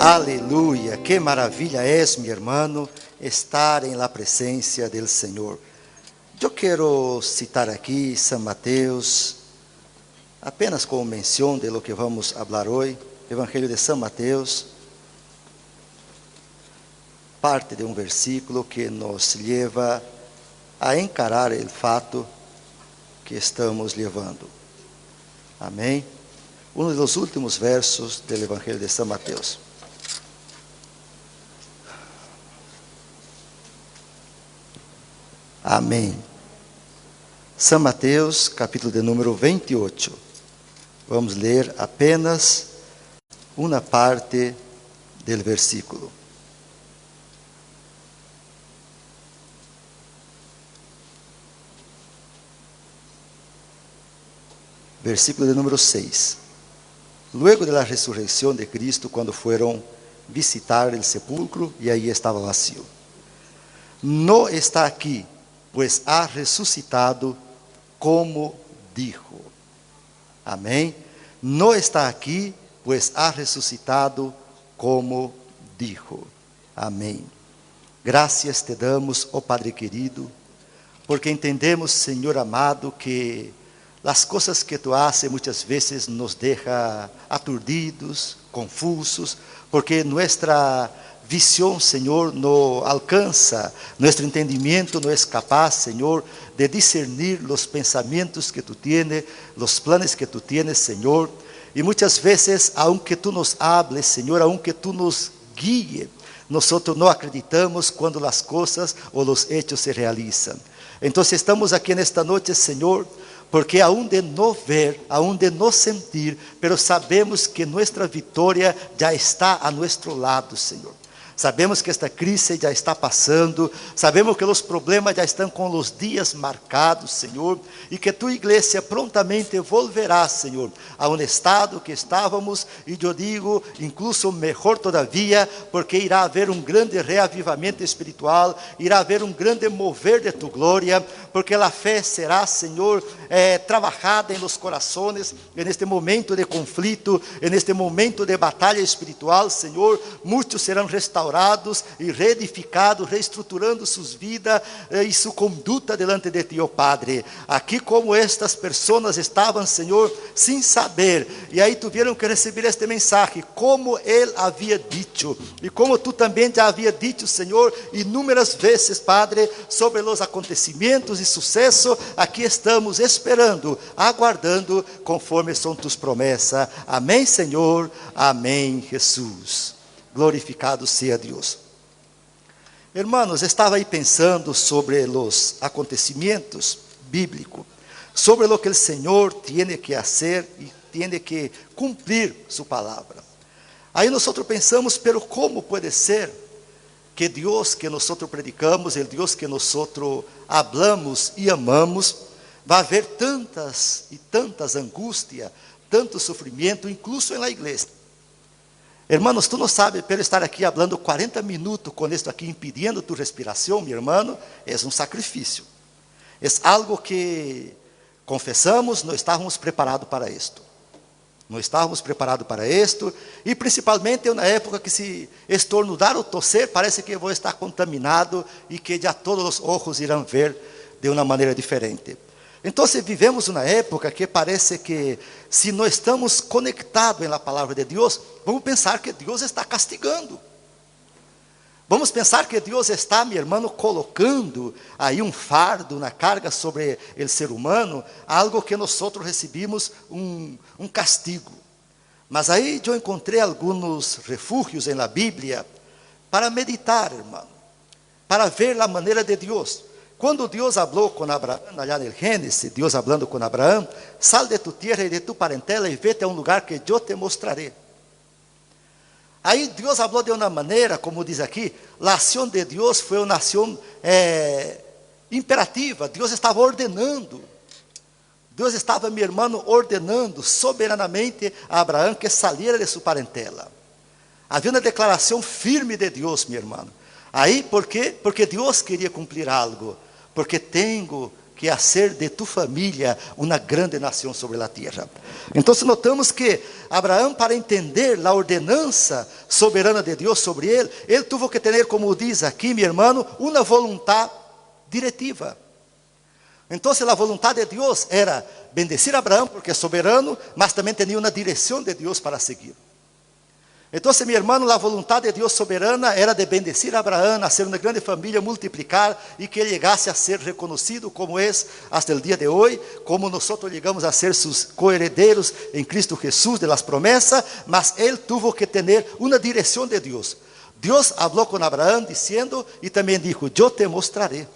Aleluya, qué maravilla es, mi hermano, estar en la presencia del Señor. Yo quiero citar aquí San Mateus, apenas como mención de lo que vamos a hablar hoy, Evangelio de San Mateus, parte de un versículo que nos lleva a encarar el fato que estamos llevando. Amém? Uno de los últimos versos del Evangelio de San Mateus. Amém. São Mateus, capítulo de número 28. Vamos ler apenas uma parte do versículo. Versículo de número 6. Luego de la resurrección de Cristo, cuando fueron visitar el sepulcro y ahí estaba vacío. No está aquí, pues ha resucitado como dijo. Amém? No está aquí, pues ha resucitado como dijo. Amém. Gracias te damos, oh Padre querido, porque entendemos, Senhor amado, que as coisas que tu haces muitas vezes nos deja aturdidos, confusos, porque nossa visión, Señor, no alcanza, nuestro entendimiento no es capaz, Señor, de discernir los pensamientos que tú tienes, los planes que tú tienes, Señor. Y muchas veces, aunque tú nos hables, Señor, aunque tú nos guíes, nosotros no acreditamos cuando las cosas o los hechos se realizan. Entonces estamos aquí en esta noche, Señor, porque aún de no ver, aún de no sentir, pero sabemos que nuestra victoria ya está a nuestro lado, Señor. Sabemos que esta crise já está passando, sabemos que os problemas já estão com os dias marcados, Senhor, e que tua igreja prontamente volverá, Senhor, a um estado que estávamos, e eu digo, incluso melhor todavia, porque irá haver um grande reavivamento espiritual, irá haver um grande mover de tu glória, porque a fé será, Senhor, trabalhada em los corazones, neste momento de conflito, neste momento de batalha espiritual, Senhor, muitos serão restaurados e reedificados, reestruturando suas vidas e sua conduta delante de ti, ó Padre. Aqui como estas pessoas estavam, Senhor, sem saber, e aí tiveram que receber este mensagem, como Ele havia dito, e como tu também já havia dito, Senhor, inúmeras vezes, Padre, sobre os acontecimentos e sucesso, aqui estamos esperando, aguardando, conforme são tus promessas. Amém, Senhor, amém, Jesus. Glorificado seja Deus. Hermanos, estava aí pensando sobre os acontecimentos bíblicos, sobre o que o Senhor tem que fazer e tem que cumprir sua palavra. Aí nós pensamos, pero como pode ser que Deus que nós predicamos, o Deus que nós hablamos e amamos, vai haver tantas e tantas angústias, tanto sofrimento, incluso na igreja? Hermanos, tu não sabes, pelo estar aqui falando 40 minutos com isto aqui, impedindo tu respiração, meu irmão, é um sacrifício. É algo que, confessamos, não estávamos preparados para isto. Não estávamos preparados para isto, e principalmente na época que se estornudar ou tosser, parece que eu vou estar contaminado e que já todos os olhos irão ver de uma maneira diferente. Então, vivemos uma época que parece que, se não estamos conectados na palavra de Deus, vamos pensar que Deus está castigando. Vamos pensar que Deus está, meu irmão, colocando aí um fardo, uma carga sobre o ser humano, algo que nós recebemos um castigo. Mas aí eu encontrei alguns refúgios na Bíblia para meditar, irmão, para ver a maneira de Deus. Quando Deus falou com Abraão, allá no Gênesis, Deus falando com Abraão, sal de tu tierra e de tu parentela e vete a um lugar que eu te mostrarei. Aí Deus falou de uma maneira, como diz aqui, a ação de Deus foi uma ação imperativa, Deus estava ordenando. Deus estava, meu irmão, ordenando soberanamente a Abraão que saliera de sua parentela. Havia uma declaração firme de Deus, meu irmão. Aí, por quê? Porque Deus queria cumprir algo. Porque tenho que hacer de tu família uma grande nação sobre a terra. Então notamos que Abraão, para entender a ordenança soberana de Deus sobre ele tuvo que ter, como diz aqui, meu irmão, uma voluntade diretiva. Então a voluntade de Deus era bendecir Abraão, porque é soberano, mas também tinha uma direção de Deus para seguir. Então, meu irmão, a vontade de Deus soberana era de bendecir Abraão, nascer uma grande família, multiplicar e que ele chegasse a ser reconhecido como é hasta o dia de hoje, como nós chegamos a ser seus coheredeiros em Cristo Jesus de las promessas, mas ele tuvo que ter uma direção de Deus. Deus falou com Abraão dizendo e também dijo: eu te mostraré.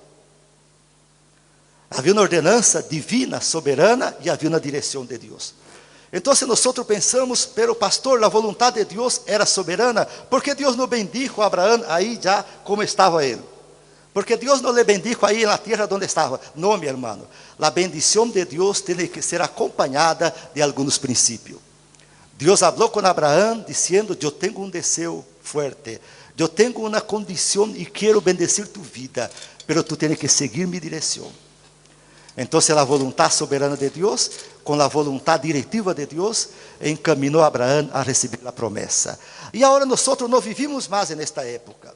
Havia uma ordenança divina, soberana e havia uma direção de Deus. Então, nós pensamos, pero pastor, a vontade de Deus era soberana, porque Deus não bendijo a Abraão aí já como estava ele. Porque Deus não le bendijo aí na terra onde estava. Não, meu irmão. A bendição de Deus tem que ser acompanhada de alguns princípios. Deus falou com Abraão dizendo: eu tenho um desejo forte, eu tenho uma condição e quero bendecir tu vida, pero tu tens que seguir minha direção. Então, a vontade soberana de Deus, com a vontade diretiva de Deus, encaminhou a Abraão a receber a promessa. E agora nós não vivimos mais nesta época.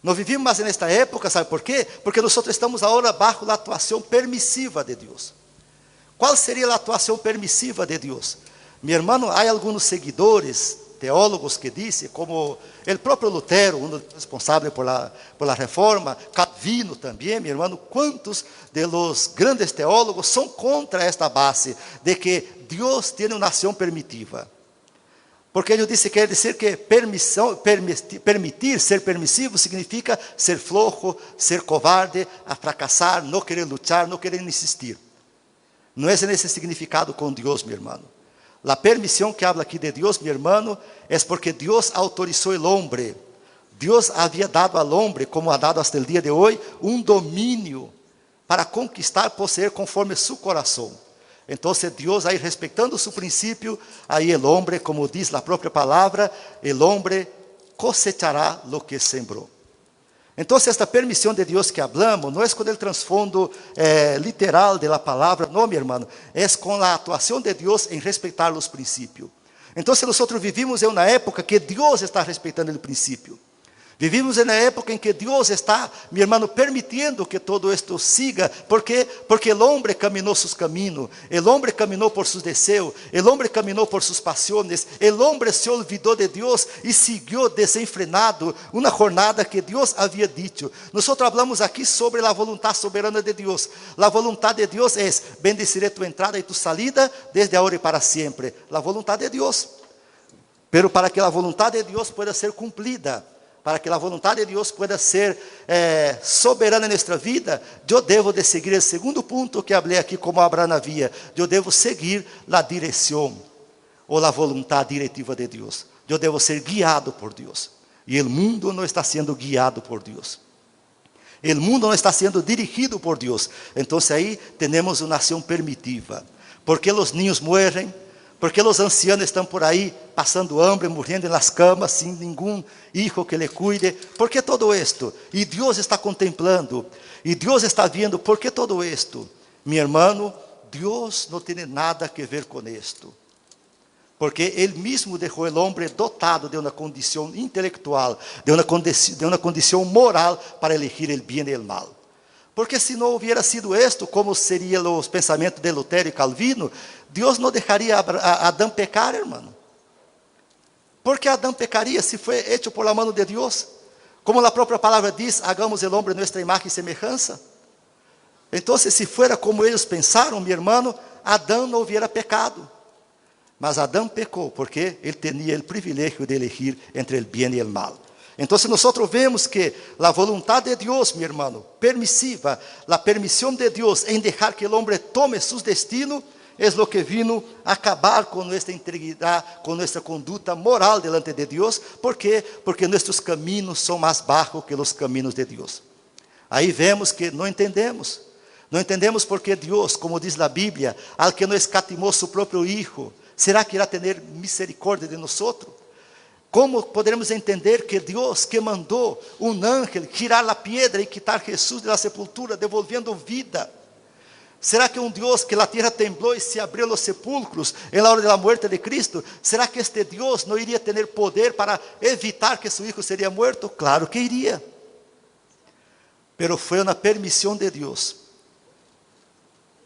Não vivimos mais nesta época, sabe por quê? Porque nós estamos agora bajo a atuação permissiva de Deus. Qual seria a atuação permissiva de Deus? Meu irmão, há alguns seguidores, teólogos que dizem, como o próprio Lutero, um dos responsáveis por la reforma, Calvino também, meu irmão, quantos de los grandes teólogos são contra esta base de que Deus tem uma ação permitiva. Porque ele disse, quer dizer que permitir, ser permissivo, significa ser flojo, ser covarde, a fracassar, não querer lutar, não querer insistir. Não é nesse significado com Deus, meu irmão. A permissão que habla aqui de Deus, meu irmão, é porque Deus autorizou o homem. Deus havia dado ao homem, como ha dado até o dia de hoje, um domínio para conquistar, possuir conforme seu coração. Então, Deus aí respeitando seu princípio, aí o homem, como diz a própria palavra, o homem cosechará lo que sembrou. Então, esta permissão de Deus que hablamos, não é com o transfondo literal da palavra, não, meu irmão, é com a atuação de Deus em respeitar os princípios. Então, nós vivimos em uma época que Deus está respeitando o princípio. Vivimos na época em que Deus está, meu irmão, permitindo que todo isto siga. ¿Por quê? Porque o homem caminhou seus caminhos, o homem caminhou por seus desejos, o homem caminhou por suas paixões, o homem se olvidou de Deus e seguiu desenfrenado uma jornada que Deus havia dito. Nós falamos aqui sobre a vontade soberana de Deus. A vontade de Deus é: bendeciré tu entrada e tu salida desde agora e para sempre. A vontade de Deus. Pero para que a vontade de Deus pueda ser cumprida, para que a vontade de Deus pueda ser soberana em nossa vida, eu devo de seguir o segundo ponto que falei aqui, como Abraão havia. Eu devo seguir a direção ou a vontade diretiva de Deus. Eu devo ser guiado por Deus. E o mundo não está sendo guiado por Deus. O mundo não está sendo dirigido por Deus. Então aí temos uma ação permitiva. Porque os niños morrem, porque os ancianos estão por aí passando hambre, morrendo nas camas, sem nenhum hijo que lhe cuide. ¿Por que todo esto? E Deus está contemplando, e Deus está vendo. ¿Por que todo esto? Meu irmão, Deus não tem nada que ver com isto. Porque Ele mesmo deixou o homem dotado de uma condição intelectual, de uma condição moral para elegir o bem e o mal. Porque se não houvera sido isto, como seriam os pensamentos de Lutero e Calvino, Deus não deixaria a Adão pecar, irmão. Porque Adão pecaria se foi hecho por la mano de Deus? Como a própria palavra diz, hagamos el hombre nuestra imagen y semejanza. Então, se fuera como eles pensaram, meu irmão, Adão não hubiera pecado. Mas Adão pecou, porque ele tinha o privilégio de elegir entre o bem e o mal. Então, nós vemos que a vontade de Deus, meu irmão, permissiva, a permissão de Deus em deixar que o homem tome seus destinos, é o que vino a acabar com nossa integridade, com nossa conduta moral delante de Deus. ¿Por quê? Porque nossos caminhos são mais baixos que os caminhos de Deus. Aí vemos que não entendemos. Não entendemos porque Deus, como diz a Bíblia, al que não escatimou seu próprio Hijo, será que irá ter misericórdia de nós? Como poderemos entender que Deus que mandou um ángel tirar a pedra e quitar Jesus da sepultura, devolvendo vida? ¿Será que un Dios que la tierra tembló y se abrió los sepulcros en la hora de la muerte de Cristo? ¿Será que este Dios no iría a tener poder para evitar que su hijo sería muerto? Claro que iría. Pero fue una permisión de Dios.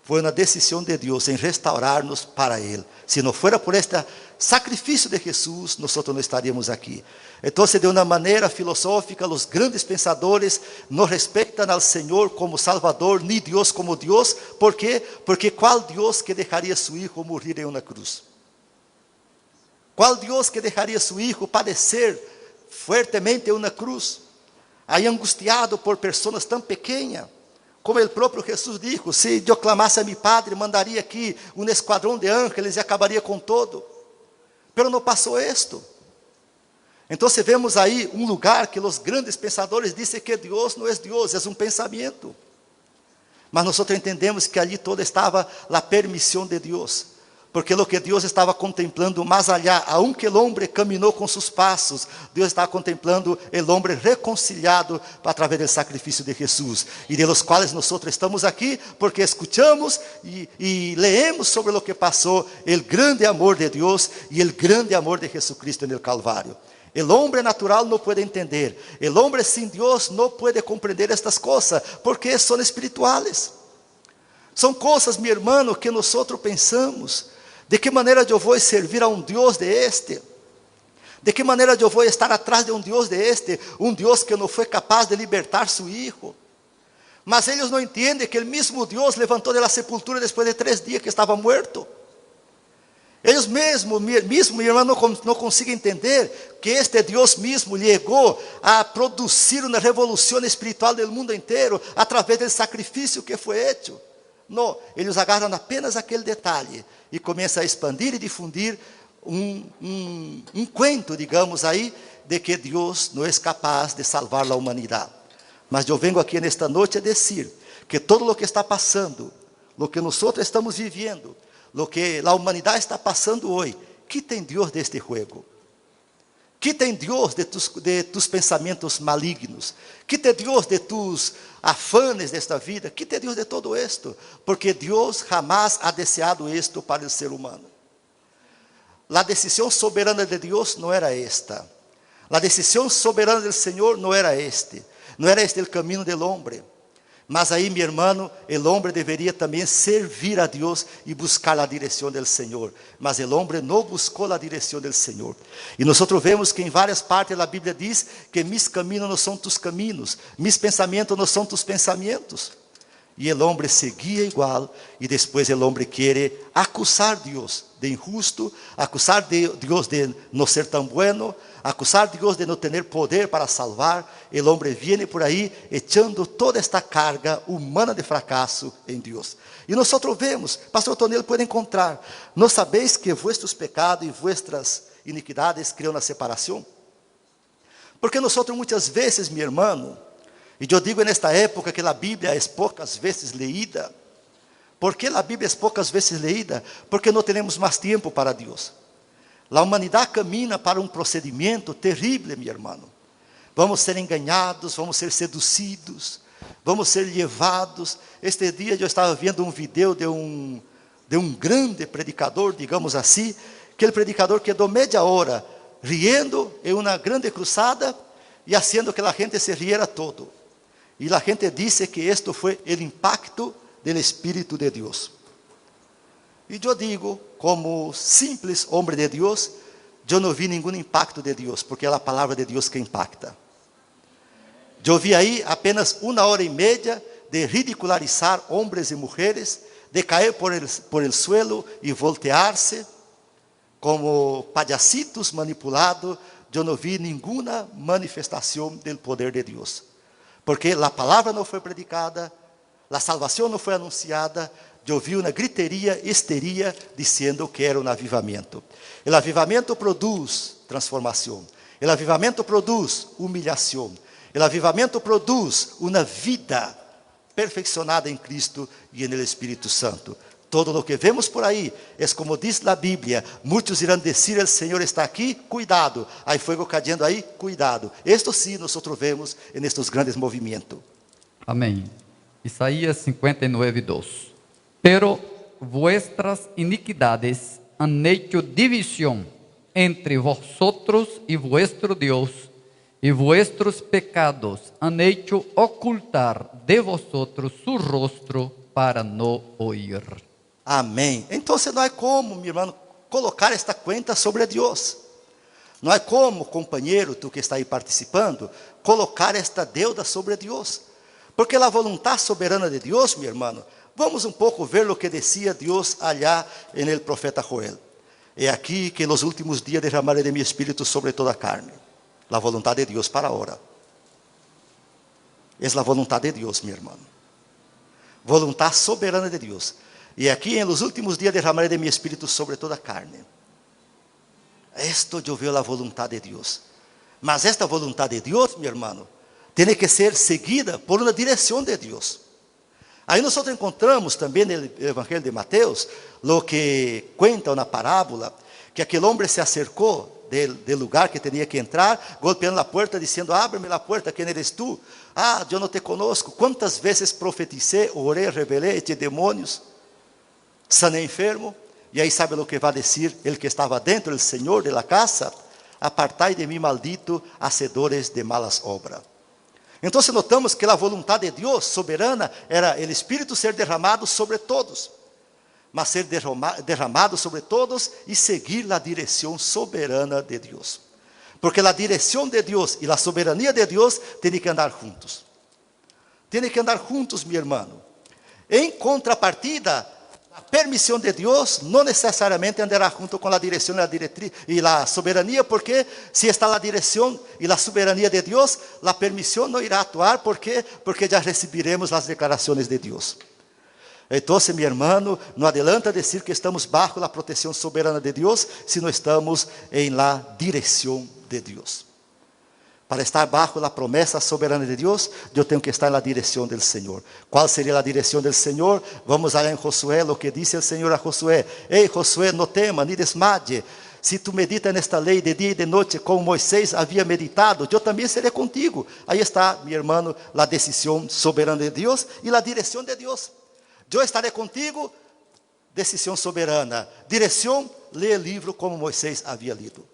Fue una decisión de Dios en restaurarnos para Él. Si no fuera por este sacrificio de Jesús, nosotros no estaríamos aquí. Entonces, de una manera filosófica, los grandes pensadores no respetan al Señor como Salvador, ni Dios como Dios. ¿Por qué? Porque ¿cuál Dios que dejaría a su hijo morir en una cruz? ¿Cuál Dios que dejaría a su hijo padecer fuertemente en una cruz? Ahí angustiado por personas tan pequeñas. Como o próprio Jesus dijo, se eu clamasse a mi Padre, mandaria aqui esquadrão de ángeles e acabaria com todo. Pero não passou esto. Então vemos aí lugar que os grandes pensadores dizem que Deus não é Deus, é pensamento. Mas nós entendemos que ali toda estava a permissão de Deus. Porque o que Deus estava contemplando mais allá, aunque o homem caminhou com seus passos, Deus estava contemplando o homem reconciliado através do sacrifício de Jesus. E de los quais nós estamos aqui, porque escutamos e leemos sobre o que passou, o grande amor de Deus e o grande amor de Jesucristo no Calvário. O homem natural não pode entender, o homem sem Deus não pode compreender estas coisas, porque são espirituais. São coisas, meu irmão, que nós pensamos. De que maneira eu vou servir a Deus de este? De que maneira eu vou estar atrás de Deus de este? Deus que não foi capaz de libertar seu filho. Mas eles não entendem que o mesmo Deus levantou de la sepultura depois de 3 dias que estava morto. Eles mesmo, meu irmão, não conseguem entender que este Deus mesmo chegou a produzir uma revolução espiritual do mundo inteiro através do sacrifício que foi feito. Não, eles agarram apenas aquele detalhe e começam a expandir e difundir cuento, digamos aí, de que Deus não é capaz de salvar a humanidade. Mas eu venho aqui nesta noite a dizer que todo o que está passando, o que nós estamos vivendo, o que a humanidade está passando hoje, que tem Deus deste juego? Que tem Deus de tus pensamentos malignos? Que tem Deus de tus afanes desta vida? Que tem Deus de todo esto? Porque Deus jamás ha deseado esto para o ser humano. A decisão soberana de Deus não era esta. A decisão soberana do Senhor não era este. Não era este o caminho do homem. Mas aí, meu irmão, o homem deveria também servir a Deus e buscar a direção do Senhor. Mas o homem não buscou a direção do Senhor. E nós vemos que em várias partes da Bíblia diz que mis caminhos não são tus caminhos, mis pensamentos não são tus pensamentos. E o homem seguia igual, e depois o homem quer acusar Deus de injusto, acusar Deus de não ser tão bueno, acusar Deus de não ter poder para salvar. O homem vem por aí echando toda esta carga humana de fracasso em Deus. E nós vemos, pastor Tonelo pode encontrar, não sabeis que vuestros pecados e vuestras iniquidades criam a separação? Porque nós muitas vezes, meu irmão, e eu digo nesta época que a Bíblia é poucas vezes leída. ¿Por que a Bíblia é poucas vezes leída? Porque não temos mais tempo para Deus. A humanidade camina para procedimento terrível, meu irmão. Vamos ser enganados, vamos ser seduzidos, vamos ser levados. Este dia eu estava vendo vídeo de grande predicador, digamos assim, que o predicador quedou meia hora riendo em uma grande cruzada e fazendo que a gente se riera todo. E a gente disse que isto foi o impacto do Espírito de Deus. E eu digo, como simples homem de Deus, eu não vi nenhum impacto de Deus, porque é a palavra de Deus que impacta. Eu vi aí apenas 1h30 de ridicularizar homens e mulheres, de cair por el suelo e voltear-se, como payasitos manipulados. Eu não vi nenhuma manifestação do poder de Deus. Porque a palavra não foi predicada, a salvação não foi anunciada. Eu vi uma griteria, histeria, dizendo que era um avivamento. O avivamento produz transformação. O avivamento produz humilhação. O avivamento produz uma vida perfeccionada em Cristo e no Espírito Santo. Todo o que vemos por aí é como diz a Bíblia: muitos irão dizer, o Senhor está aqui, cuidado. Aí fogo cayendo aí, cuidado. Esto sim nós vemos nestes grandes movimentos. Amém. Isaías 59:2. Pero vuestras iniquidades han hecho división entre vosotros y vuestro Dios, y vuestros pecados han hecho ocultar de vosotros su rostro para no oír. Amém. Então não há como, meu irmão, colocar esta conta sobre Deus. Não há como, companheiro, tu que está aí participando, colocar esta deuda sobre Deus. Porque a vontade soberana de Deus, meu irmão, vamos um pouco ver o que dizia Deus allá en el profeta Joel. É aqui que nos últimos dias derramaré de mi espírito sobre toda a carne. A vontade de Deus para agora. É a vontade de Deus, meu irmão. Vontade soberana de Deus. E aqui, nos últimos dias, derramaré de mi espírito sobre toda a carne. Esto eu vejo a vontade de Deus. Mas esta vontade de Deus, meu irmão, tem que ser seguida por uma direção de Deus. Aí nós encontramos também no Evangelho de Mateus, lo que cuenta uma parábola, que aquele homem se acercou del lugar que tinha que entrar, golpeando a porta, dizendo: ábreme a porta, quem eres tu? Ah, eu não te conosco. Quantas vezes profeticei, orei, revelei, eche demônios, sanei enfermo. E aí sabe o que vai dizer ele que estava dentro, o Senhor de la casa? Apartai de mim, maldito, hacedores de malas obras. Então notamos que a vontade de Deus soberana era o Espírito ser derramado sobre todos, mas ser derramado sobre todos e seguir a direção soberana de Deus. Porque a direção de Deus e a soberania de Deus têm que andar juntos. Têm que andar juntos, meu irmão. Em contrapartida, a permissão de Deus não necessariamente andará junto com a direção e a soberania, porque se está a direção e a soberania de Deus, a permissão não irá atuar, porque já receberemos as declarações de Deus. Então, meu irmão, não adianta dizer que estamos bajo a proteção soberana de Deus, se não estamos em la direção de Deus. Para estar bajo a promessa soberana de Deus, eu tenho que estar na direção do Senhor. Qual seria a direção do Senhor? Vamos lá em Josué, o que disse o Senhor a Josué: ei, Josué, não tema, nem desmaye. Se tu medita nesta lei de dia e de noite, como Moisés havia meditado, eu também serei contigo. Aí está, meu irmão, a decisão soberana de Deus e a direção de Deus. Eu estarei contigo, decisão soberana. Direção, lê o livro como Moisés havia lido.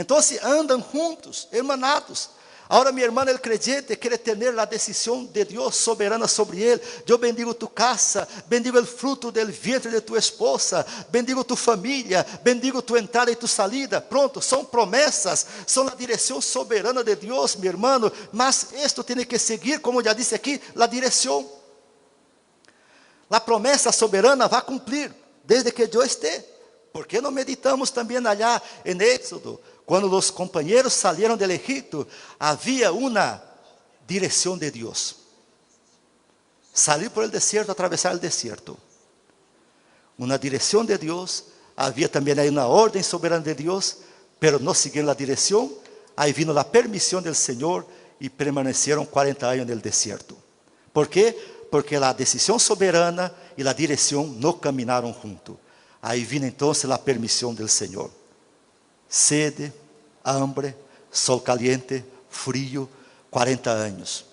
Então, se andam juntos, hermanados. Agora, meu irmão, o creyente quer ter a decisão de Deus soberana sobre ele. Eu bendigo tu casa, bendigo o fruto del vientre de tu esposa, bendigo tu família, bendigo tu entrada e tu salida. Pronto, são promessas, são a direção soberana de Deus, meu irmão. Mas isto tem que seguir, como já disse aqui, a direção. A promessa soberana vai cumprir, desde que eu esteja. ¿Por qué no meditamos também allá em Éxodo? Quando os companheiros salieron del Egipto, havia uma direção de Deus. Salir por el desierto, atravessar el desierto. Uma direção de Deus. Havia também aí uma ordem soberana de Deus, pero não seguiram a direção. Aí vino a permissão do Senhor e permaneceram 40 anos no desierto. ¿Por quê? Porque a decisão soberana e a direção não caminaram juntos. Aí vino então a permissão do Senhor. Sede, hambre, sol caliente, frio, 40 anos.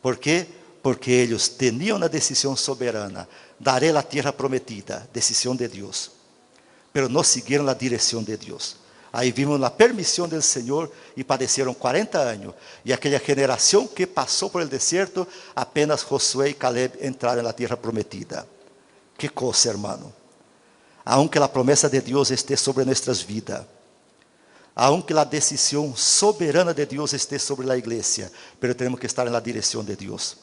¿Por quê? Porque eles tinham a decisão soberana. Daré a terra prometida, decisão de Deus. Pero não seguiram a direção de Deus. Aí vimos a permissão do Senhor e padeceram 40 anos. E aquela geração que passou por el deserto, apenas Josué e Caleb entraram na terra prometida. Que coisa, hermano. Aunque a promessa de Deus esteja sobre nossas vidas, aunque a decisão soberana de Deus esteja sobre a igreja, pero temos que estar na direção de Deus.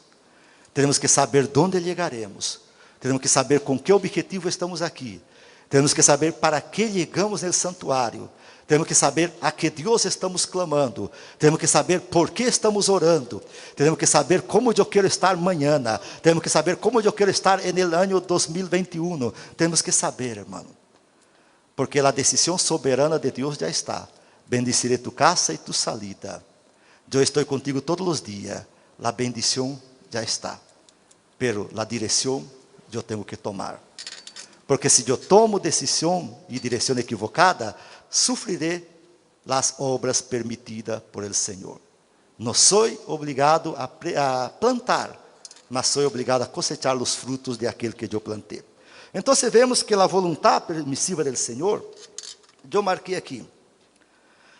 Temos que saber onde chegaremos. Temos que saber com que objetivo estamos aqui. Temos que saber para que chegamos no santuário. Temos que saber a que Deus estamos clamando. Temos que saber por que estamos orando. Temos que saber como eu quero estar amanhã. Temos que saber como eu quero estar no ano 2021. Temos que saber, irmão. Porque a decisão soberana de Deus já está. Bendeciré tu casa e tu salida. Eu estou contigo todos os dias. A bendição já está. Pero a direção eu tenho que tomar. Porque se eu tomo decisão e direção equivocada, sofreré as obras permitidas por el Senhor. Não sou obrigado a plantar mas sou obrigado a cosechar os frutos de aquele que eu plantei. Então vemos que a vontade permissiva do Senhor, eu marquei aqui,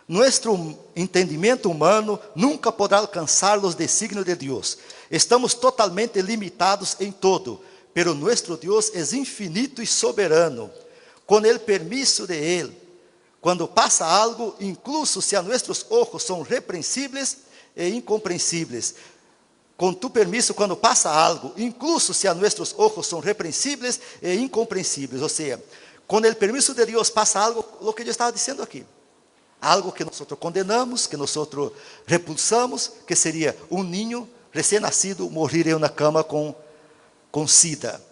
nosso entendimento humano nunca poderá alcançar os desígnios de Deus. Estamos totalmente limitados em todo, pero nosso Deus é infinito e soberano. Com o permisso de Ele, quando passa algo, incluso se a nossos ojos são repreensíveis e incompreensíveis. Com tu permisso, quando passa algo, incluso se a nossos ojos são repreensíveis e incompreensíveis. Ou seja, com o permisso de Deus passa algo, o que eu estava dizendo aqui. Algo que nós condenamos, que nós repulsamos, que seria um ninho recém-nascido morrer em uma cama com sida.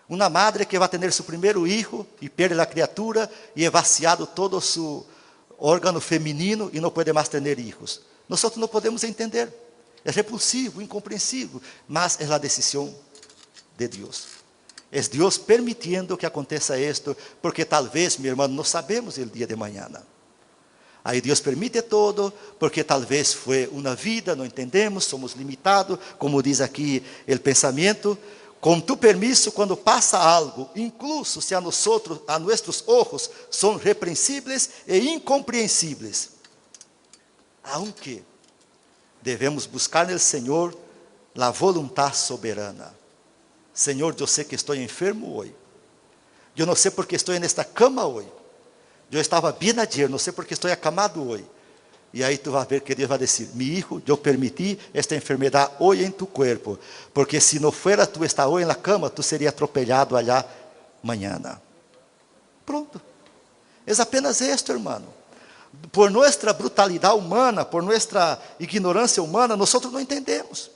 Uma madre que vai ter seu primeiro filho e perde a criatura e é vaciado todo o seu órgão feminino e não pode mais ter filhos. Nós não podemos entender. É repulsivo, incompreensível, mas é a decisão de Deus. É Deus permitindo que aconteça isto, porque talvez, meu irmão, não sabemos o dia de amanhã. Aí Deus permite todo, porque talvez foi uma vida, não entendemos, somos limitados, como diz aqui o pensamento. Com tu permisso, quando passa algo, incluso se a nossos ojos são repreensíveis e incompreensíveis, aunque devemos buscar no Senhor a vontade soberana. Senhor, eu sei que estou enfermo hoje. Eu não sei porque estou nesta cama hoje. Eu estava bem ayer, não sei porque estou acamado hoje. E aí tu vai ver que Deus vai dizer, mi hijo, eu permiti esta enfermidade hoje em tu corpo, porque se não fuera tu estar hoje na cama, tu seria atropelado allá amanhã. Pronto. É apenas isto, irmão. Por nossa brutalidade humana, por nossa ignorância humana, nós não entendemos.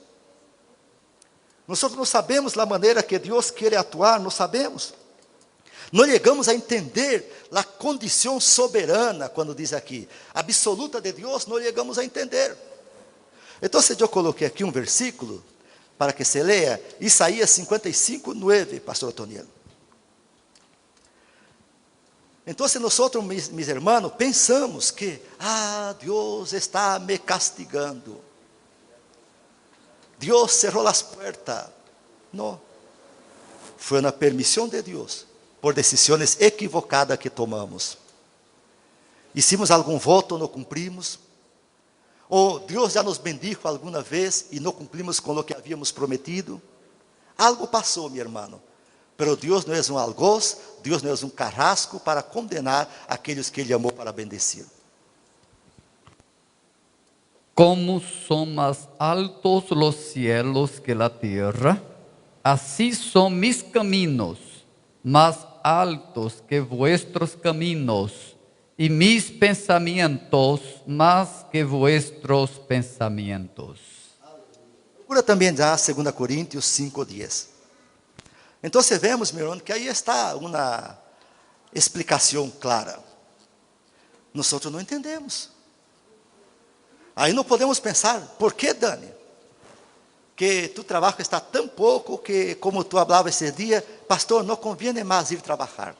Nós não sabemos a maneira que Deus quer atuar, não sabemos. Não chegamos a entender a condição soberana, quando diz aqui, absoluta de Deus, não chegamos a entender. Então, eu coloquei aqui um versículo, para que se leia, Isaías 55, 9, pastor Otoniel. Então, nós, mis hermanos, pensamos que, Deus está me castigando. Deus cerrou as portas. Não. Foi uma permissão de Deus, por decisões equivocadas que tomamos. Hicimos algum voto, não cumprimos. Ou Deus já nos bendijo alguma vez e não cumprimos com o que havíamos prometido. Algo passou, meu irmão. Pero Deus não é um algoz, Deus não é um carrasco para condenar aqueles que Ele amou para bendecir. Como são mais altos os cielos que a terra, assim são mis caminos, más altos que vuestros caminos, y mis pensamientos más que vuestros pensamientos. Procura também já 2 Coríntios 5:10. Então vemos, meu irmão, que aí está uma explicação clara. Nós não entendemos. Aí não podemos pensar, por que, Dani? Que tu trabalho está tão pouco que, como tu falava esse dia, pastor, não conviene mais ir trabalhar.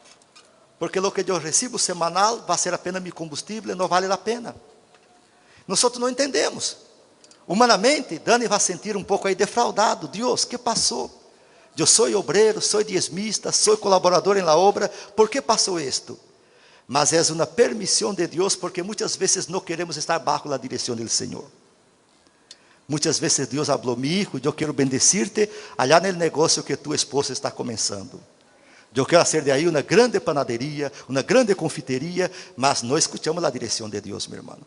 Porque o que eu recebo semanal vai ser apenas meu combustível, não vale a pena. Nós não entendemos. Humanamente, Dani vai sentir um pouco aí defraudado. Deus, o que passou? Eu sou obreiro, sou diezmista, sou colaborador na obra, ¿por que passou isto? Mas é uma permissão de Deus, porque muitas vezes não queremos estar bajo a direção do Senhor. Muitas vezes Deus falou, mi hijo, eu quero bendecir-te allá no negócio que tu esposa está começando. Eu quero fazer de aí uma grande panaderia, uma grande confiteria, mas não escutamos a direção de Deus, meu irmão.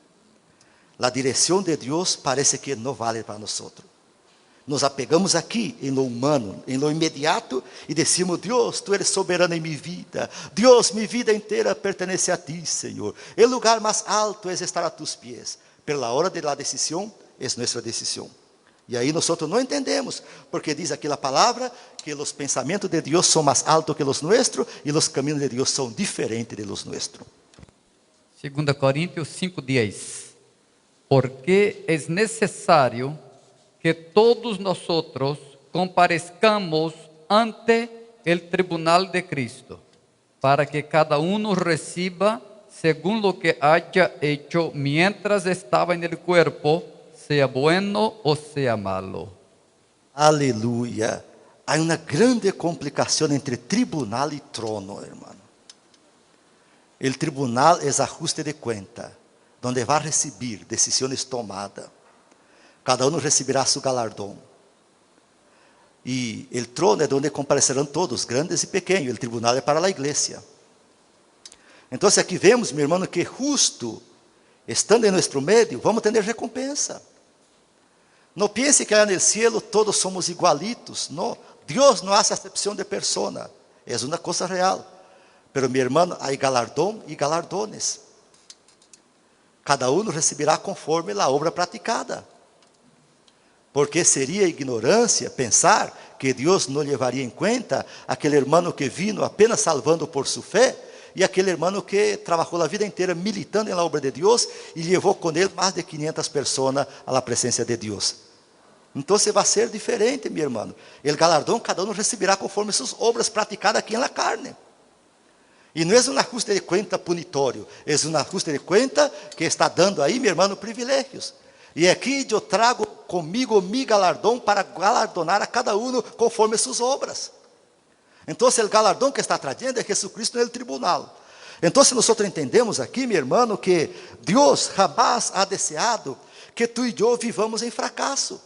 A direção de Deus parece que não vale para nós. Nos apegamos aqui em lo humano, em lo imediato, e decimos, Deus, tu eres soberano em minha vida. Deus, minha vida inteira pertence a ti, Senhor. O lugar mais alto é estar a tus pies. Pela hora de la decisão, é nossa decisão. E aí nós não entendemos, porque diz aqui a palavra, que os pensamentos de Deus são mais altos que os nossos, e os caminhos de Deus são diferentes de los nossos. 2 Coríntios 5:10. Porque é necessário que todos nosotros comparezcamos ante el tribunal de Cristo, para que cada uno reciba según lo que haya hecho mientras estaba en el cuerpo, sea bueno o sea malo. Aleluya. Hay una grande complicación entre tribunal y trono, hermano. El tribunal es ajuste de cuenta, donde va a recibir decisiones tomadas. Cada uno recibirá su galardón. Y el trono es donde comparecerán todos, grandes y pequeños. El tribunal es para la iglesia. Entonces aquí vemos, mi hermano, que justo, estando en nuestro medio, vamos a tener recompensa. No piense que allá en el cielo todos somos igualitos. No, Dios no hace acepción de persona. Es una cosa real. Pero mi hermano, hay galardón y galardones. Cada uno recibirá conforme la obra praticada. Porque seria ignorância pensar que Deus não levaria em conta aquele irmão que vino apenas salvando por sua fé e aquele irmão que trabalhou a vida inteira militando na obra de Deus e levou com ele mais de 500 pessoas à presença de Deus. Então vai ser diferente, meu irmão. O galardão cada um receberá conforme suas obras praticadas aqui na carne. E não é um ajuste de conta punitório, é um ajuste de conta que está dando aí, meu irmão, privilégios. E aqui eu trago comigo mi galardão para galardonar a cada um conforme suas obras. Então, o galardão que está trazendo é Jesucristo no tribunal. Então, nós entendemos aqui, meu irmão, que Deus jamás ha deseado que tu e eu vivamos em fracasso.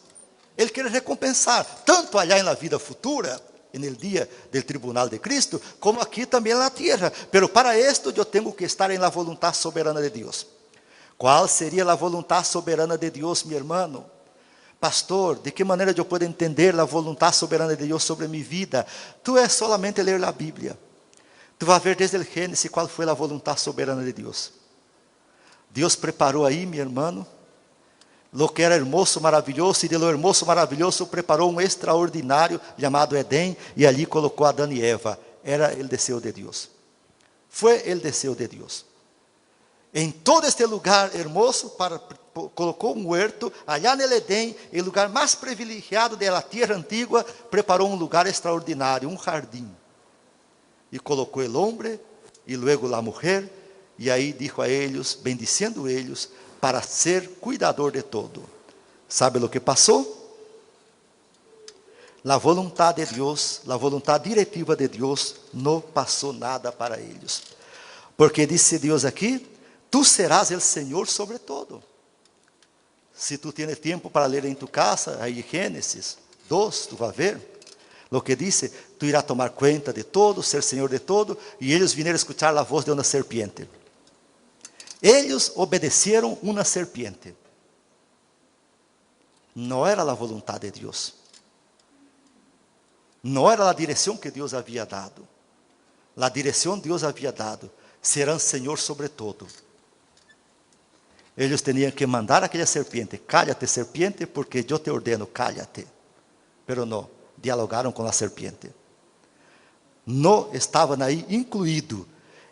Ele quer recompensar, tanto allá na vida futura, no dia do tribunal de Cristo, como aqui também na terra. Pero para isto, eu tenho que estar na vontade soberana de Deus. Qual seria a vontade soberana de Deus, meu irmão? Pastor, de que maneira eu posso entender a vontade soberana de Deus sobre minha vida? Tu é solamente ler a Bíblia. Tu vai ver desde o Gênesis qual foi a vontade soberana de Deus. Deus preparou aí, meu irmão, lo que era hermoso, maravilhoso, e de lo hermoso, maravilhoso preparou um extraordinário chamado Edém, e ali colocou Adão e Eva. Era o desejo de Deus. Foi o desejo de Deus. Em todo este lugar hermoso, colocou um huerto, allá no Edém, o lugar mais privilegiado da terra antiga, preparou um lugar extraordinário, um jardim. E colocou o homem, e luego a mulher, e aí disse a eles, bendiciendo eles, para ser cuidador de todo. ¿Sabe o que passou? A vontade de Deus, a vontade diretiva de Deus, não passou nada para eles. Porque disse Deus aqui, tu serás o Senhor sobre todo. Se tu tienes tempo para ler em tu casa, aí Gênesis 2, tu vai ver o que diz, tu irás tomar conta de todo, ser Senhor de todo, e eles vieram escuchar a voz de uma serpiente. Eles obedeceram uma serpiente. Não era a vontade de Deus. Não era a direção que Deus havia dado. A direção que Deus havia dado, serão Senhor sobre todo. Eles tinham que mandar aquela serpiente, cállate serpiente, porque eu te ordeno, cállate. Pero não, dialogaram com a serpiente. Não estavam aí incluídos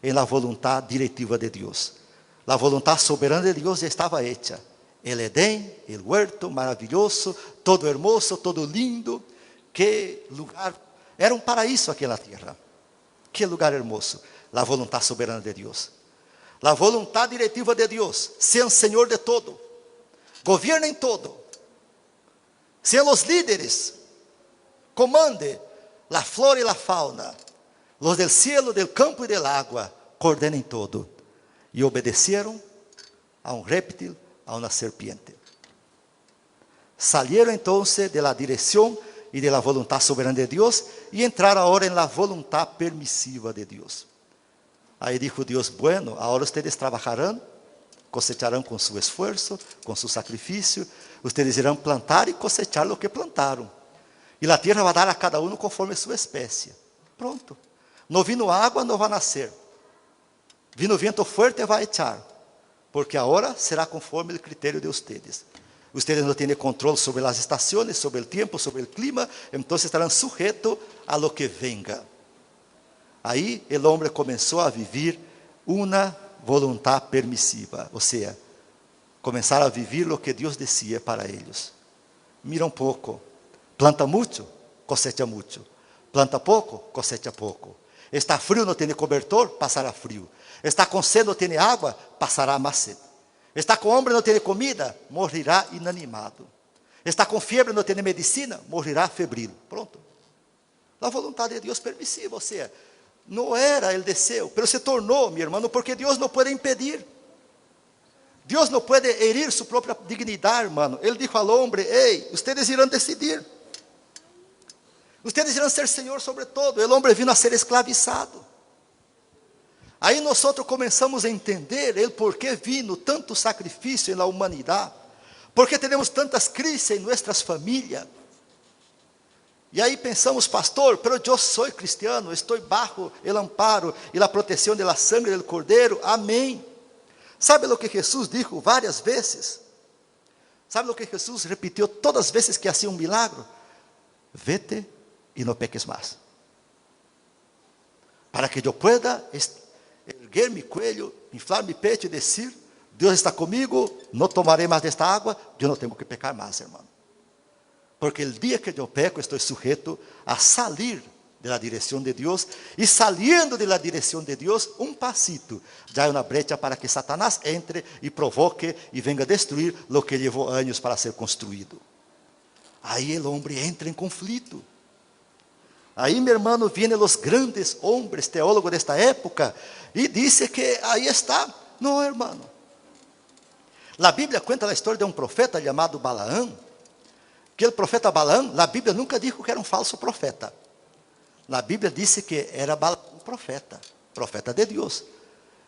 em la vontade diretiva de Deus. A vontade soberana de Deus já estava hecha. El Edém, el huerto maravilhoso, todo hermoso, todo lindo. Que lugar, era um paraíso aqui na terra. Que lugar hermoso. A vontade soberana de Deus. A vontade diretiva de Deus. Sean Senhor de todo. Gobiernem todo. Sean os líderes. Comande a flora e a fauna. Los del cielo, del campo e del agua. Coordenem todo. E obedeceram a um réptil, a uma serpiente. Salieron entonces de la dirección y de la voluntad soberana de Dios y entraron ahora en la voluntad permisiva de Dios. Aí dijo Dios, bueno, ahora ustedes trabajarán, cosecharán con su esfuerzo, con su sacrificio, ustedes irán plantar y cosechar lo que plantaron. E la tierra va a dar a cada uno conforme su especie. Pronto. No vino agua, no va a nacer. Vino viento fuerte, vai echar. Porque agora será conforme o critério de ustedes. Ustedes não têm controle sobre as estações, sobre o tempo, sobre o clima, então estarão sujeitos a lo que venga. Aí o homem começou a viver uma vontade permissiva, ou seja, começaram a viver o que Deus dizia para eles. Mira um pouco, planta muito, cosecha muito. Planta pouco, cosecha pouco. Está frio, não tem cobertor, passará frio. Está com sede, não tem água, passará mais sede. Está com hambre, não tem comida, morrerá inanimado. Está com febre, não tem medicina, morrerá febril. Pronto. A vontade de Deus permissiva, ou seja, não era o desejo, mas se tornou, meu irmão, porque Deus não pode impedir. Deus não pode herir sua própria dignidade, hermano. Ele disse ao homem: ei, vocês irão decidir. Vocês irão ser Senhor sobre todo. O homem vino a ser esclavizado. Aí nós começamos a entender el porquê vino tanto sacrifício na humanidade. Porque temos tantas crises em nossas famílias. E aí pensamos, pastor, pero eu sou cristiano, estou bajo el amparo e a proteção da sangre do Cordeiro. Amém. ¿Sabe o que Jesus dijo várias vezes? ¿Sabe o que Jesus repetiu todas as vezes que hacía um milagro? Vete e não peques mais. Para que eu pueda erguer mi cuello, inflar mi pecho e dizer: Deus está comigo, não tomarei mais desta água, eu não tenho que pecar mais, irmão. Porque o dia que eu peco, estou sujeito a sair da direção de Deus, e saliendo da direção de Deus, um pasito, já é uma brecha para que Satanás entre e provoque e venga a destruir o que levou anos para ser construído. Aí o homem entra em conflito. Aí, meu irmão, vienen os grandes homens teólogos desta época e disse que aí está. Não, irmão. A Bíblia conta a história de um profeta chamado Balaão. Que o profeta Balaão, a Bíblia nunca disse que era um falso profeta. A Bíblia disse que era Balaão um profeta de Deus.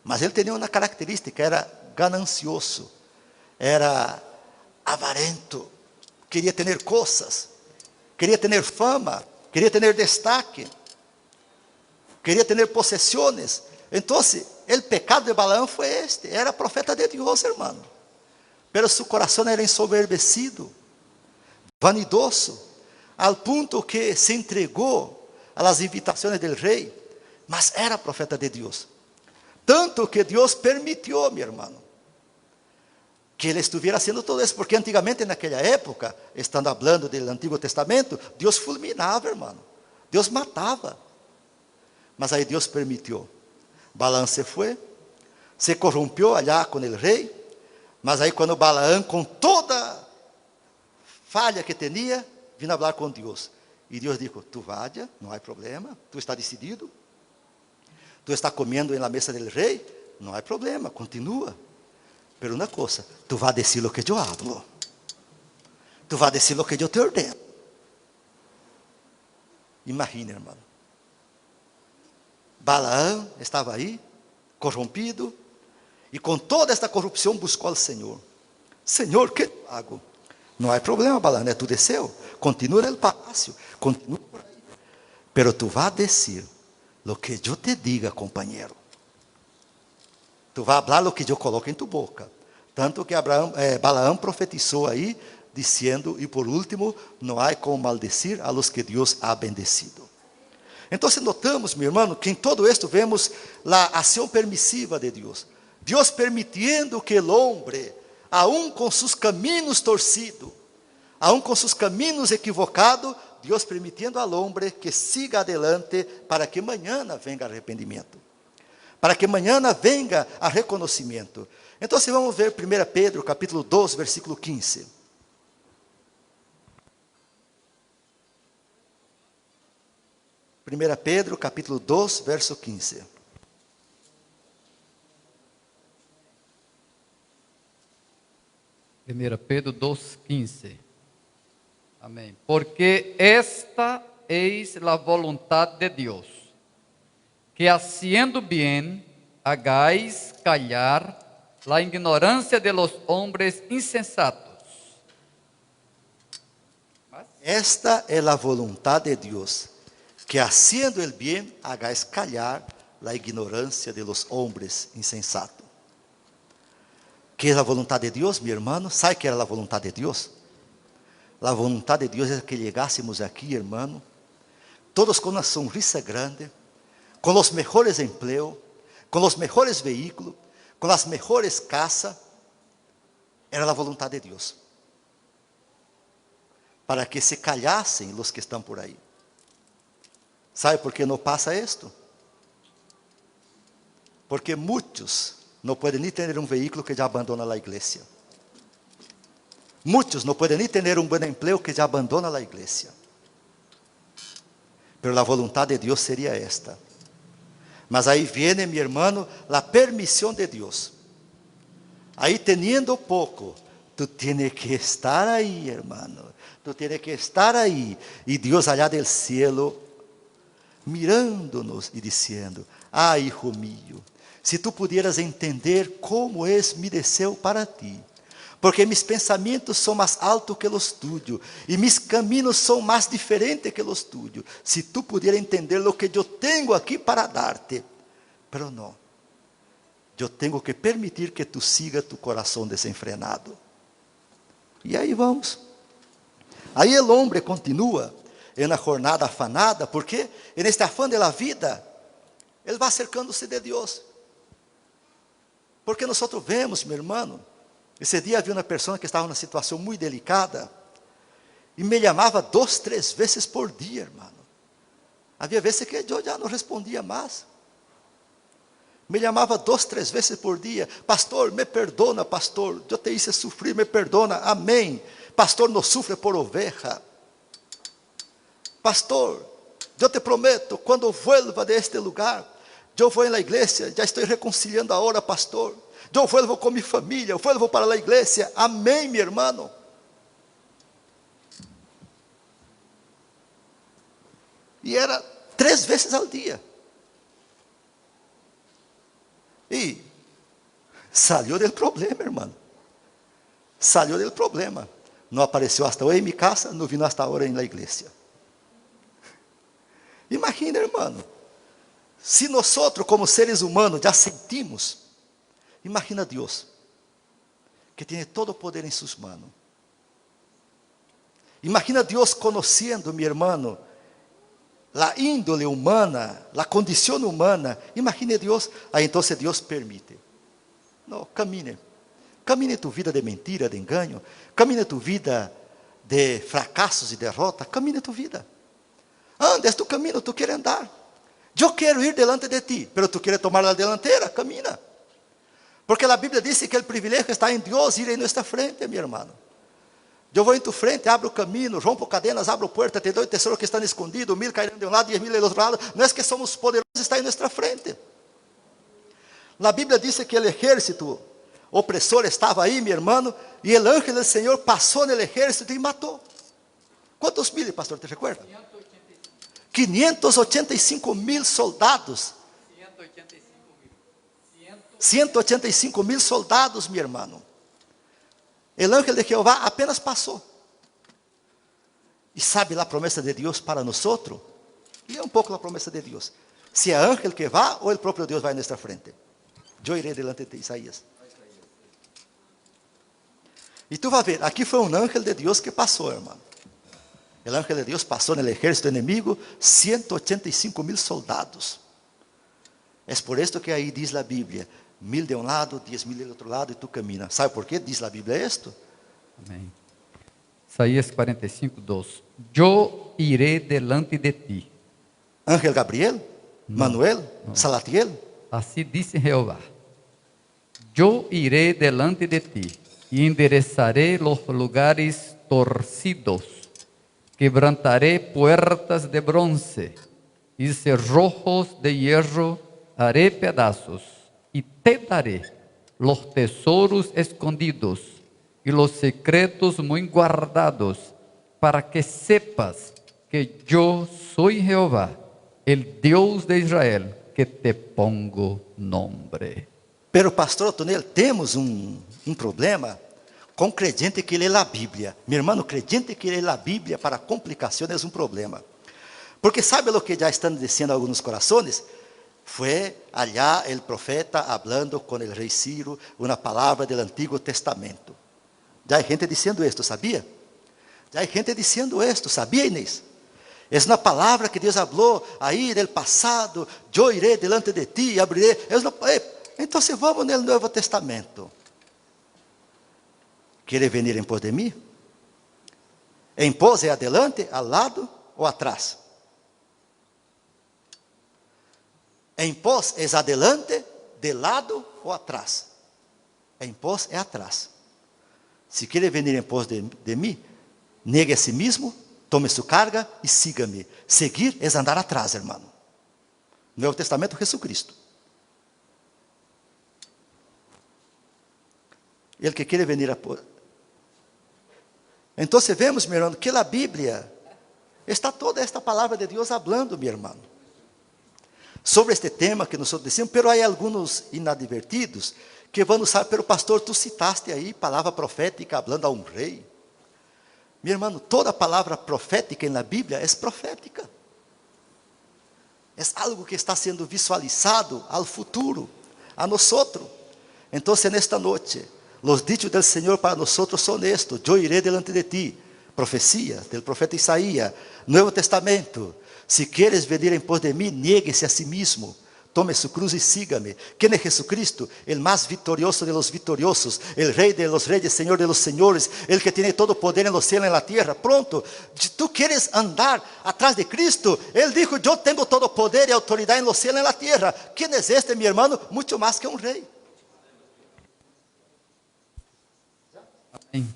Mas ele tinha uma característica, era ganancioso, era avarento, queria ter coisas, queria ter fama, queria ter destaque, queria ter possessões. Então, o pecado de Balaão foi este, era profeta de Deus, irmão. Pero seu coração era ensoberbecido, vanidoso, al ponto que se entregou a las invitações del rei, mas era profeta de Deus. Tanto que Deus permitiu, meu irmão, que ele estivesse haciendo todo isso, porque antigamente, naquela época, estando hablando do Antigo Testamento, Deus fulminava, irmão, Deus matava, mas aí Deus permitiu. Balaão se foi, se corrompeu allá com o rei, mas aí quando Balaão, com toda falha que tinha, vim a falar com Deus, e Deus disse: tu vaya, não há problema, tu está decidido, tu está comendo na mesa do rei, não há problema, continua. Pero uma coisa, tu vas a dizer o que eu hablo, tu vas a dizer o que eu te ordeno. Imagina, irmão, Balaão estava aí, corrompido, e com toda esta corrupção buscou ao Senhor. Senhor, que eu hago? Não há problema, Balaão, é tu desceu, continua no palácio, continua por aí. Pero tu vas a dizer o que eu te diga, companheiro. Tu vas a falar o que eu coloco em tu boca. Tanto que Balaão profetizou aí, dizendo, e por último, não há como maldecir a los que Deus ha bendecido. Então, notamos, meu irmão, que em todo esto vemos a ação permissiva de Deus. Deus permitiendo que o homem, aun com seus caminhos torcidos, aun com seus caminhos equivocados, Deus permitiendo ao homem que siga adelante para que amanhã venga arrependimento, para que amanhã venga a reconhecimento. Então, vamos ver 1 Pedro, capítulo 2, versículo 15. Pedro, capítulo 2, verso 15. Pedro 2:15. Amém. Porque esta es la voluntad de Dios, que haciendo bien hagáis callar la ignorancia de los hombres insensatos. Esta é a voluntad de Deus, que haciendo el bien hagáis callar la ignorancia de los hombres insensatos. Que é a vontade de Deus, meu irmão? Sabe que era a vontade de Deus? A vontade de Deus é que chegássemos aqui, irmão, todos com uma sonrisa grande, com os melhores empregos, com os melhores veículos, com as melhores casas. Era a vontade de Deus, para que se callassem os que estão por aí. ¿Sabe por que não passa isto? Porque muitos não podem nem ter um veículo que já abandona a igreja. Muchos no pueden ni tener un buen empleo que ya abandonan la iglesia. Pero la voluntad de Dios sería esta. Mas aí viene, mi hermano, la permisión de Dios. Aí teniendo pouco, tú tienes que estar aí, hermano. Tú tienes que estar aí. E Deus allá del cielo, mirándonos e diciendo, ah, hijo mío, se tu pudieras entender como es mi deseo para ti, porque mis pensamentos são mais altos que os tuyos, e mis caminhos são mais diferentes que os tuyos. Se tu pudieras entender lo que eu tenho aqui para darte, pero não, eu tenho que permitir que tu siga tu coração desenfrenado. E aí vamos. Aí o homem continua em uma jornada afanada, porque neste afã da vida, ele vai acercando-se de Deus. Porque nós vemos, meu irmão, esse dia havia uma pessoa que estava numa situação muito delicada, e me chamava 2, 3 vezes por dia, irmão. Havia vezes que eu já não respondia mais. Me chamava 2, 3 vezes por dia. Pastor, me perdona, pastor. Eu te hice sofrer, me perdona. Amém. Pastor, não sofre por oveja. Pastor, eu te prometo, quando vuelva de este lugar, eu vou na igreja, já estou reconciliando agora, pastor. Eu vuelvo com minha família, eu vuelvo para a igreja. Amém, meu irmão. E era 3 vezes ao dia. E saiu do problema, irmão. Saiu do problema. Não apareceu hasta hoje em minha casa, não vino hasta agora na igreja. Imagina, irmão. Se nós, como seres humanos, já sentimos, imagina Deus, que tem todo o poder em suas mãos. Imagina Deus conhecendo, meu irmão, a índole humana, a condição humana. Imagine Deus, aí então Deus permite. Não, camine. Camine tu vida de mentira, de engano. Camine tu vida de fracassos e derrotas. Camine tu vida. Anda, es tu caminho, tu queres andar. Eu quero ir delante de ti, pero tu queres tomar a delantera, camina. Porque a Bíblia diz que o privilégio está em Deus ir em nossa frente, meu irmão. Eu vou em tu frente, abro o caminho, rompo cadenas, abro portas, te dou o tesouro que está escondido, 1000 cairão de um lado, 10.000 do outro lado. Não é que somos poderosos, está em nossa frente. A Bíblia diz que o exército opressor estava aí, meu irmão, e o ángel do Senhor passou no exército e matou. Quantos mil, pastor, te recuerda? 585.000 soldados. 185.000 soldados, meu irmão. O ángel de Jeová apenas passou. E sabe a promessa de Deus para nós? E é um pouco a promessa de Deus. Se é ángel que vai, ou o próprio Deus vai em nossa frente. Eu irei delante de Isaías. E tu vai ver, aqui foi um ángel de Deus que passou, irmão. O ángel de Deus passou no exército inimigo, 185.000 soldados. É por isso que aí diz a Bíblia, 1000 de um lado, 10.000 do outro lado, e tu camina. Sabe por quê? Diz a Bíblia isto. Amém. Isaías 45:2. Eu irei delante de ti. Ángel Gabriel? Manuel? Salatiel? Assim disse Jeová. Eu irei delante de ti e enderezarei os lugares torcidos. Quebrantaré puertas de bronce y cerrojos de hierro haré pedazos y te daré los tesoros escondidos y los secretos muy guardados para que sepas que yo soy Jehová, el Dios de Israel, que te pongo nombre. Pero pastor Tonel, temos um problema com crente que lê a Bíblia. Meu irmão, crente que lê a Bíblia para complicações é um problema. Porque sabe o que já estão dizendo alguns corações? Foi allá o profeta hablando com o rei Ciro uma palavra do Antigo Testamento. Já há gente dizendo isto, sabia? Já há gente dizendo isto, sabia, Inês? É uma palavra que Deus falou aí no passado. Eu irei delante de ti e abrirei. Então, vamos no Novo Testamento. Quer venir em pós de mim? Em pós é adelante, ao lado ou atrás? Em pós é adelante, de lado ou atrás? Em pós é atrás. Si quiere venir en pos de mí, niegue a sí mismo, tome su carga y sígame. Seguir es andar atrás, hermano. Nuevo Testamento, Jesucristo. El que quiere venir a... Entonces vemos, mi hermano, que la Biblia está toda esta palabra de Dios hablando, mi hermano, sobre este tema que nosotros decimos, pero hay algunos inadvertidos que vão usar, pero pastor, tu citaste aí palavra profética hablando a um rei. Meu irmão, toda palavra profética na Bíblia é profética. É algo que está sendo visualizado ao futuro, a nós. Então, nesta noite, os dichos do Senhor para nós são estes: eu irei delante de ti. Profecia do profeta Isaías, Novo Testamento. Si quieres venir en pos de mí, niéguese a sí mismo. Tome su cruz y sígame. ¿Quién es Jesucristo? El más victorioso de los victoriosos, el Rey de los reyes, Señor de los señores, el que tiene todo poder en los cielos y en la tierra. Pronto, si tú quieres andar atrás de Cristo, Él dijo: yo tengo todo poder y autoridad en los cielos y en la tierra. ¿Quién es este, mi hermano? Mucho más que un rey. Amém.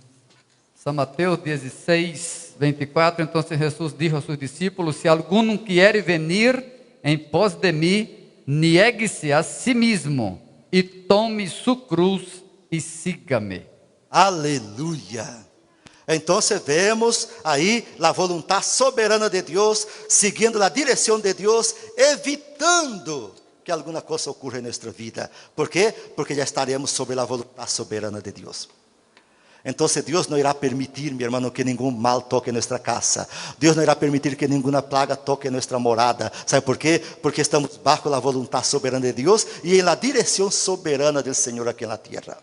São Mateus 16, 24, então Jesus dijo a seus discípulos: se algum quiere venir em pos de mim, niegue-se a si mismo e tome su cruz e sígame. Aleluia. Então vemos aí a vontade soberana de Deus, seguindo a direção de Deus, evitando que alguma coisa ocorra em nossa vida. ¿Por quê? Porque já estaremos sobre a vontade soberana de Deus. Então Deus não irá permitir, meu irmão, que nenhum mal toque nossa casa. Deus não irá permitir que nenhuma plaga toque nossa morada. ¿Sabe por quê? Porque estamos bajo a vontade soberana de Deus e na direção soberana do Senhor aqui na terra.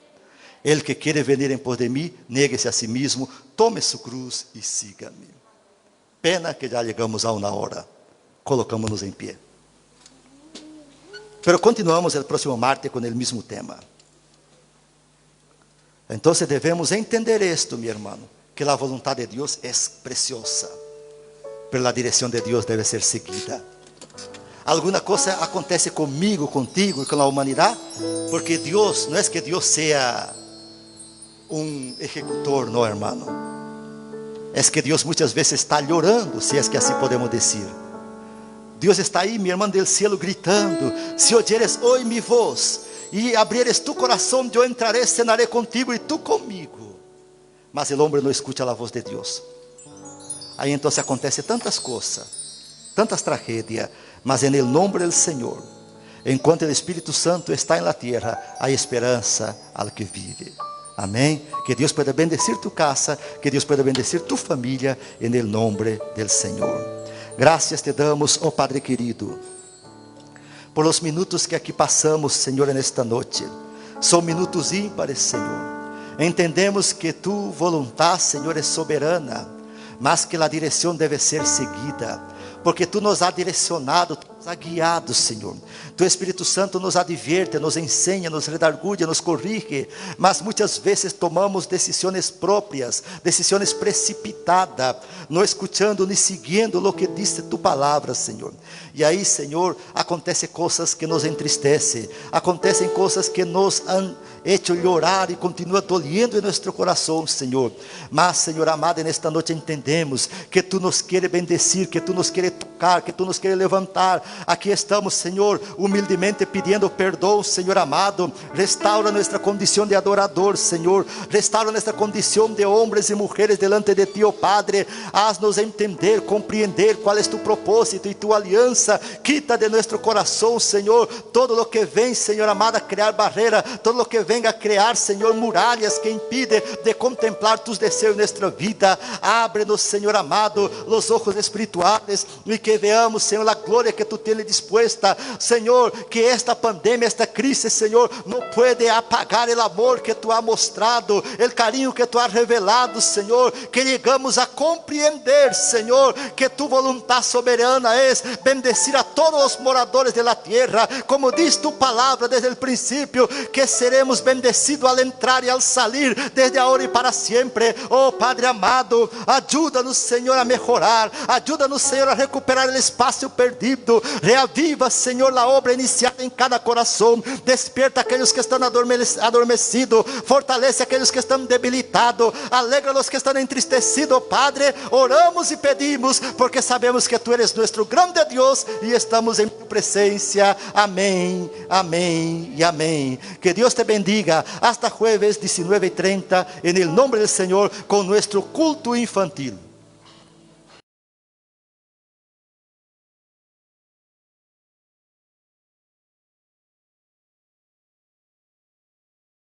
El que quiere venir en pos de mí, niegue-se a sí mismo, tome su cruz e sígame. Pena que já chegamos a uma hora. Colocamos-nos em pé. Pero continuamos el próximo martes com o mesmo tema. Então devemos entender esto, meu irmão, que a vontade de Deus é preciosa, pero a direção de Deus deve ser seguida. Alguma coisa acontece comigo, contigo e com a humanidade, porque Deus, não é que Deus seja um executor, não, irmão. É que Deus muitas vezes está llorando, se é que assim podemos dizer. Deus está aí, meu irmão, do cielo gritando: se oyeres hoje mi voz e abrieres tu coração, eu entraré, cenaré contigo e tu comigo. Mas o homem não escuta a voz de Deus. Aí então acontece tantas coisas, tantas tragédias, mas em nome do Senhor, enquanto o Espírito Santo está na terra, há esperança ao que vive. Amém? Que Deus pueda bendecir tu casa, que Deus pueda bendecir tu família, em nome do Senhor. Graças te damos, oh Padre querido, por os minutos que aqui passamos, Senhor, nesta noite. São minutos ímpares, Senhor. Entendemos que tu vontade, Senhor, é soberana, mas que a direção deve ser seguida, porque tu nos has direcionado, tu nos has guiado, Senhor. Tu Espírito Santo nos advierte, nos ensina, nos redarguye, nos corrige, mas muitas vezes tomamos decisões próprias, decisões precipitadas, não escutando nem seguindo o que diz tu palavra, Senhor. E aí, Senhor, acontecem coisas que nos entristecem, acontecem coisas que nos han hecho llorar e continua doliendo em nosso coração, Senhor. Mas, Senhor amado, nesta noite entendemos que tu nos queres bendecir, que tu nos queres tocar, que tu nos queres levantar. Aqui estamos, Senhor, humildemente pedindo perdão, Senhor amado. Restaura nossa condição de adorador, Senhor. Restaura nossa condição de homens e mulheres delante de ti, oh Padre. Haz-nos entender, compreender qual é tu propósito e tua aliança. Quita de nosso coração, Senhor, todo o que vem, Senhor amado, a criar barreira, todo o que venga a criar, Senhor, muralhas que impide de contemplar tus desejos em nossa vida. Abre-nos, Senhor amado, os ojos espirituais e que veamos, Senhor, a glória que tu tens dispuesta, Senhor, que esta pandemia, esta crise, Senhor, não pode apagar o amor que tu has mostrado, o carinho que tu has revelado, Senhor, que chegamos a compreender, Senhor, que tu vontade soberana é bendecir a todos os moradores da terra, como diz tu palavra desde o princípio, que seremos bendecidos al entrar e al salir, desde agora e para sempre. Oh Padre amado, ajuda-nos, Senhor, a melhorar, ajuda-nos, Senhor, a recuperar recuperar el espacio perdido. Reaviva, Señor, la obra iniciada en cada corazón. Despierta a aquellos que están adormecidos. Fortalece a aquellos que están debilitados. Alegra a los que están entristecidos, Padre. Oramos y pedimos porque sabemos que tú eres nuestro grande Dios y estamos en tu presencia. Amén, amén y amén. Que Dios te bendiga. Hasta jueves 19:30 en el nombre del Señor con nuestro culto infantil.